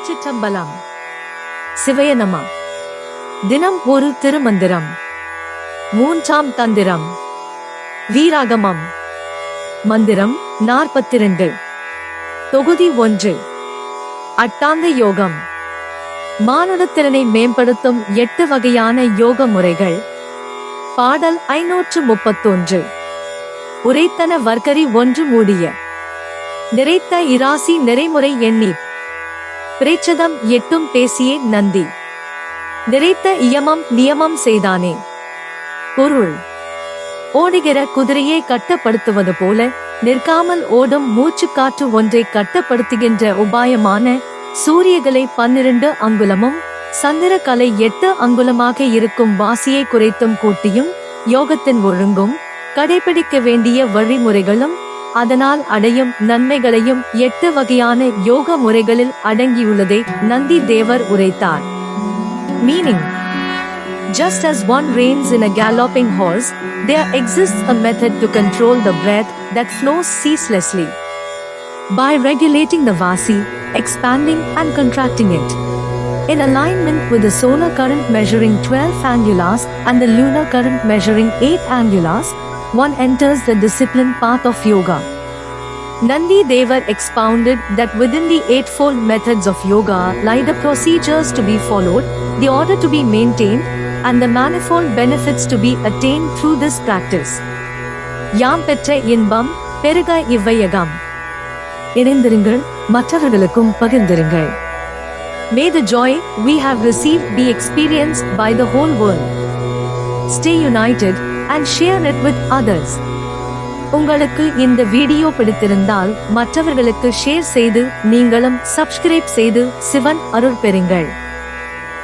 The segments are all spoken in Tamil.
திருச்சிற்றம்பலம். சிவய நம. தினம் ஒரு திருமந்திரம். மூன்றாம் தந்திரம். வீராகமம். மந்திரம் 42. தொகுதி 1. அட்டாங்க யோகம். மானுடத்திறனை மேம்படுத்தும் 8 வகையான யோக முறைகள். பாடல் 531. உரைத்தன வர்க்கரி 1 மூடிய நிறைத்த இராசி நிறைமுறை எண்ணி பிரேட்சதம் 8 பேசியே நந்தி நிறைத்த இயமம் நியமம் செய்தானே. பொருள்: ஓடுகிற குதிரையை கட்டப்படுத்துவது போல நிற்காமல் ஓடும் மூச்சுக்காற்று ஒன்றை கட்டப்படுத்துகின்ற உபாயமான சூரியகலை 12 அங்குலமும் சந்திர கலை 8 அங்குலமாக இருக்கும் வாசியை குறைத்தும் கூட்டியும் யோகத்தின் ஒழுங்கும் கடைபிடிக்க வேண்டிய வழிமுறைகளும் அதனால் அடையும் நன்மைகளையும் 8 வகையான யோக முறைகளில் அடங்கியுள்ளதை நந்தி தேவர் உரைத்தார். Meaning: Just as one reins in a galloping horse, there exists a method to control the breath that flows ceaselessly. By regulating the vasi, expanding and contracting it, in alignment with the solar current measuring 12 angulas and the lunar current measuring 8 angulas, one enters the disciplined path of yoga. Nandi Devar expounded that within the eightfold methods of yoga lie the procedures to be followed, the order to be maintained, and the manifold benefits to be attained through this practice. யாம் பெற்ற இன்பம் பெருக இவ்வையகம். இணைந்திருங்கள், மற்றவர்களுக்கும் பகிர்ந்திருங்கள். May the joy we have received be experienced by the whole world. Stay united and share it with others. உங்களுக்கு இந்த வீடியோ பிடித்திருந்தால் மற்றவர்களுக்கு ஷேர் செய்து நீங்களும் சப்ஸ்கிரைப் செய்து சிவன் அருள் பெறுங்கள்.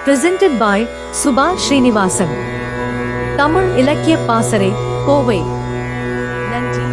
Presented by Subha Srinivasan. தமிழ் இலக்கிய பாசறை, கோவை. நன்றி.